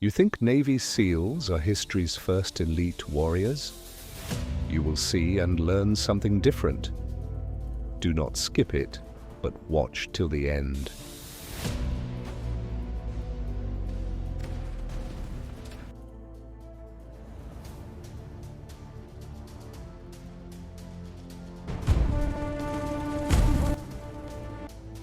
You think Navy SEALs are history's first elite warriors? You will see and learn something different. Do not skip it, but watch till the end.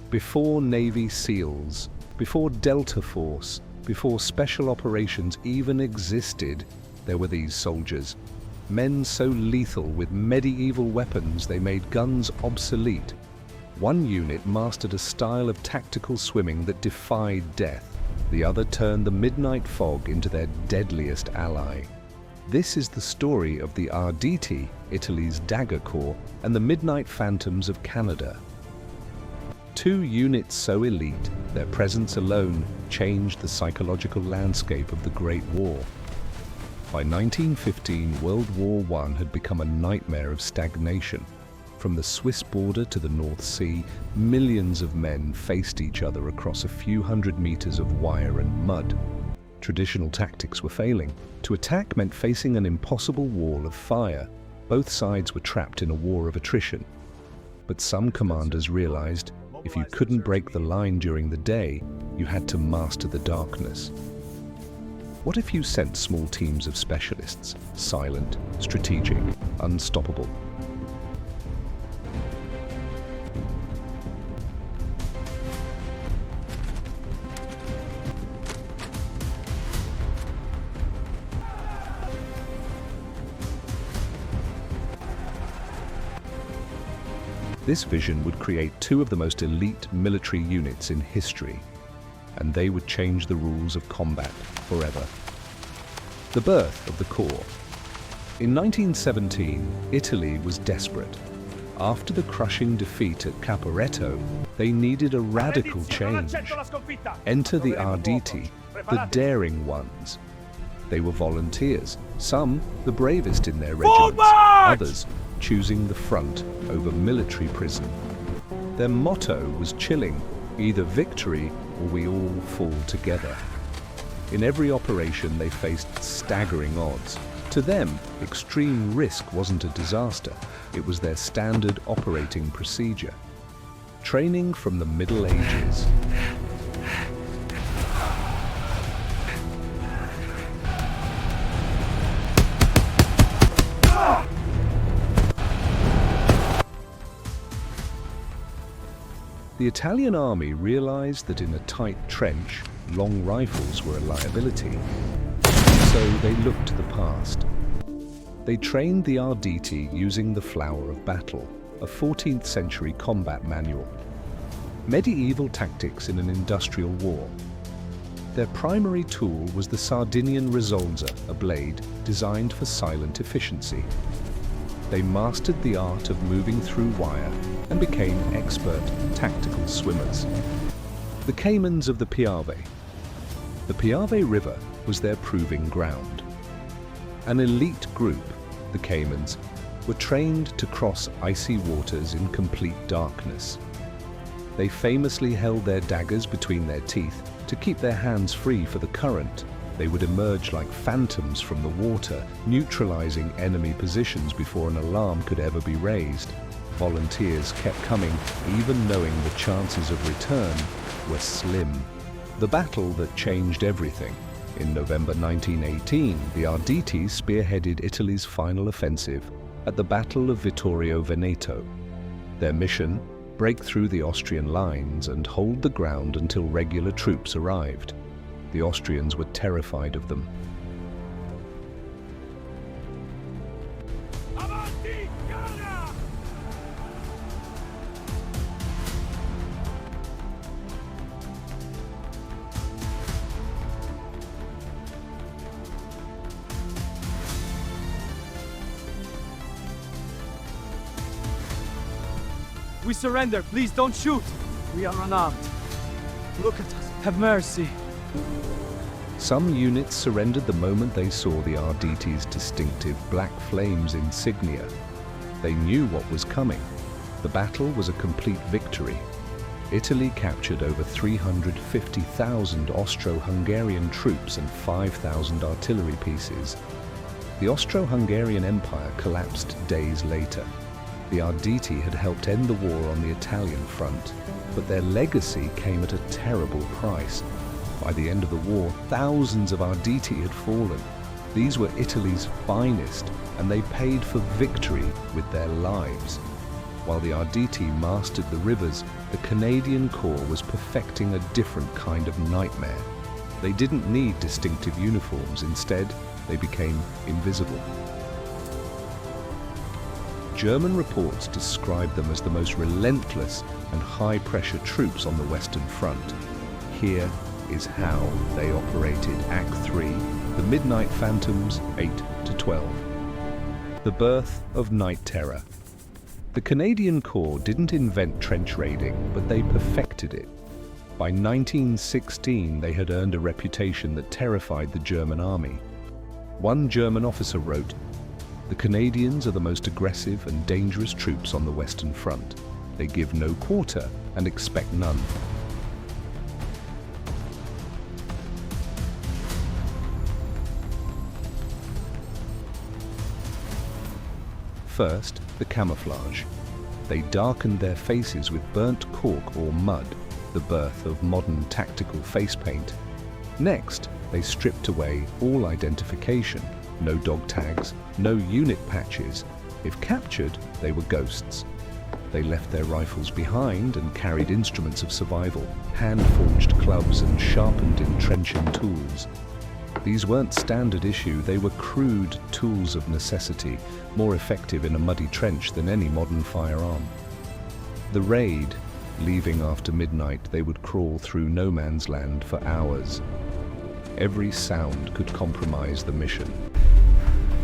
Before Navy SEALs, before Delta Force, before Special Operations even existed, there were these soldiers. Men so lethal with medieval weapons they made guns obsolete. One unit mastered a style of tactical swimming that defied death. The other turned the midnight fog into their deadliest ally. This is the story of the Arditi, Italy's dagger corps, and the Midnight Phantoms of Canada. Two units so elite, their presence alone changed the psychological landscape of the Great War. By 1915, World War I had become a nightmare of stagnation. From the Swiss border to the North Sea, millions of men faced each other across a few hundred meters of wire and mud. Traditional tactics were failing. To attack meant facing an impossible wall of fire. Both sides were trapped in a war of attrition. But some commanders realized if you couldn't break the line during the day, you had to master the darkness. What if you sent small teams of specialists, silent, strategic, unstoppable? This vision would create two of the most elite military units in history, and they would change the rules of combat forever. The birth of the Corps. In 1917, Italy was desperate. After the crushing defeat at Caporetto, they needed a radical change. Enter the Arditi, the daring ones. They were volunteers, some the bravest in their regiments, others choosing the front over military prison. Their motto was chilling, either victory or we all fall together. In every operation they faced staggering odds. To them, extreme risk wasn't a disaster, it was their standard operating procedure. Training from the Middle Ages. The Italian army realized that in a tight trench, long rifles were a liability. So they looked to the past. They trained the Arditi using the Flower of Battle, a 14th century combat manual. Medieval tactics in an industrial war. Their primary tool was the Sardinian risolza, a blade designed for silent efficiency. They mastered the art of moving through wire and became expert tactical swimmers. The Caimans of the Piave. The Piave River was their proving ground. An elite group, the Caimans, were trained to cross icy waters in complete darkness. They famously held their daggers between their teeth to keep their hands free for the current. They would emerge like phantoms from the water, neutralizing enemy positions before an alarm could ever be raised. Volunteers kept coming, even knowing the chances of return were slim. The battle that changed everything. In November 1918, the Arditi spearheaded Italy's final offensive at the Battle of Vittorio Veneto. Their mission? Break through the Austrian lines and hold the ground until regular troops arrived. The Austrians were terrified of them. We surrender. Please don't shoot. We are unarmed. Look at us. Have mercy. Some units surrendered the moment they saw the Arditi's distinctive black flames insignia. They knew what was coming. The battle was a complete victory. Italy captured over 350,000 Austro-Hungarian troops and 5,000 artillery pieces. The Austro-Hungarian Empire collapsed days later. The Arditi had helped end the war on the Italian front, but their legacy came at a terrible price. By the end of the war, thousands of Arditi had fallen. These were Italy's finest, and they paid for victory with their lives. While the Arditi mastered the rivers, the Canadian Corps was perfecting a different kind of nightmare. They didn't need distinctive uniforms. Instead, they became invisible. German reports describe them as the most relentless and high-pressure troops on the Western Front. Here is how they operated. Act 3, the Midnight Phantoms, 8 to 12. The birth of night terror. The Canadian Corps didn't invent trench raiding, but they perfected it. By 1916, they had earned a reputation that terrified the German army. One German officer wrote, "The Canadians are the most aggressive and dangerous troops on the Western Front. They give no quarter and expect none." First, the camouflage. They darkened their faces with burnt cork or mud, the birth of modern tactical face paint. Next, they stripped away all identification. No dog tags, no unit patches. If captured, they were ghosts. They left their rifles behind and carried instruments of survival, hand-forged clubs and sharpened entrenching tools. These weren't standard issue, they were crude tools of necessity, more effective in a muddy trench than any modern firearm. The raid, leaving after midnight, they would crawl through no man's land for hours. Every sound could compromise the mission.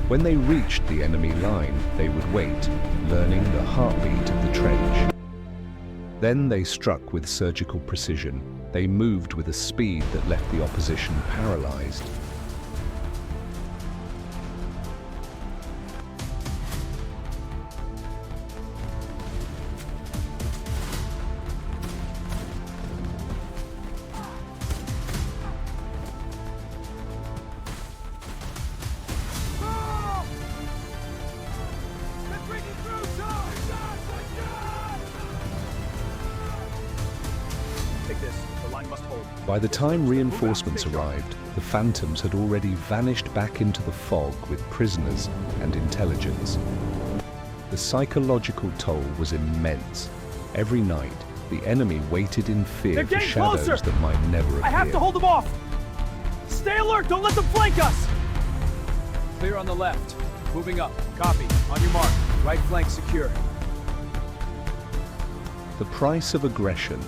When they reached the enemy line, they would wait, learning the heartbeat of the trench. Then they struck with surgical precision. They moved with a speed that left the opposition paralyzed. By the time reinforcements arrived, the Phantoms had already vanished back into the fog with prisoners and intelligence. The psychological toll was immense. Every night, the enemy waited in fear for shadows that might never appear. I have to hold them off! Stay alert! Don't let them flank us! Clear on the left. Moving up. Copy. On your mark. Right flank secure. The price of aggression.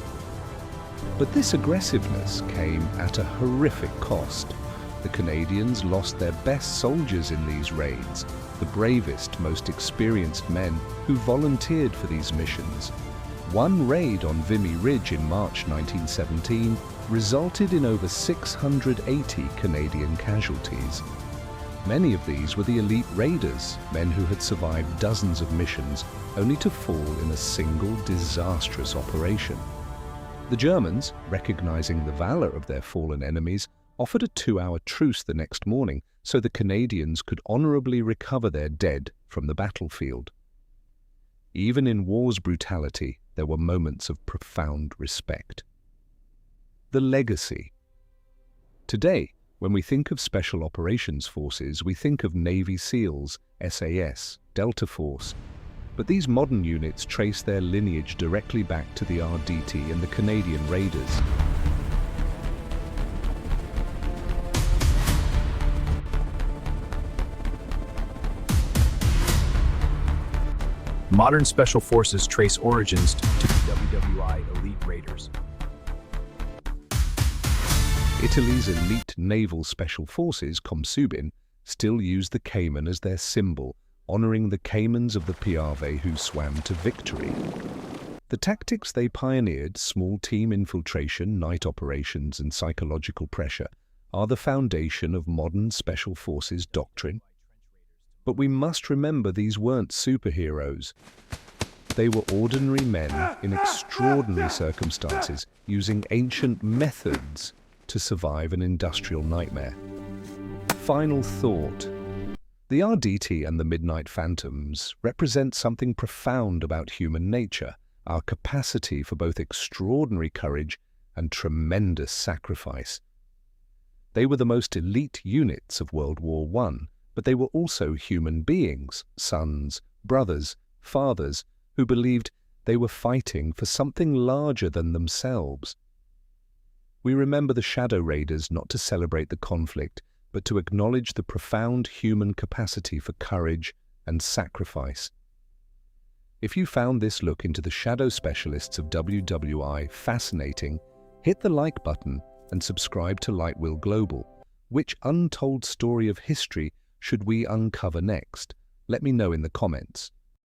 But this aggressiveness came at a horrific cost. The Canadians lost their best soldiers in these raids, the bravest, most experienced men who volunteered for these missions. One raid on Vimy Ridge in March 1917 resulted in over 680 Canadian casualties. Many of these were the elite raiders, men who had survived dozens of missions, only to fall in a single disastrous operation. The Germans, recognizing the valor of their fallen enemies, offered a 2-hour truce the next morning so the Canadians could honorably recover their dead from the battlefield. Even in war's brutality, there were moments of profound respect. The legacy. Today, when we think of Special Operations Forces, we think of Navy SEALs, SAS, Delta Force. But these modern units trace their lineage directly back to the Arditi and the Canadian Raiders. Modern special forces trace origins to the WWI elite raiders. Italy's elite naval special forces, Komsubin, still use the caiman as their symbol, honoring the caimans of the Piave who swam to victory. The tactics they pioneered, small team infiltration, night operations, and psychological pressure, are the foundation of modern special forces doctrine. But we must remember these weren't superheroes. They were ordinary men in extraordinary circumstances, using ancient methods to survive an industrial nightmare. Final thought. The Arditi and the Midnight Phantoms represent something profound about human nature, our capacity for both extraordinary courage and tremendous sacrifice. They were the most elite units of World War I, but they were also human beings, sons, brothers, fathers, who believed they were fighting for something larger than themselves. We remember the Shadow Raiders not to celebrate the conflict, but to acknowledge the profound human capacity for courage and sacrifice. If you found this look into the shadow specialists of WWI fascinating, hit the like button and subscribe to LightWill Global. Which untold story of history should we uncover next? Let me know in the comments.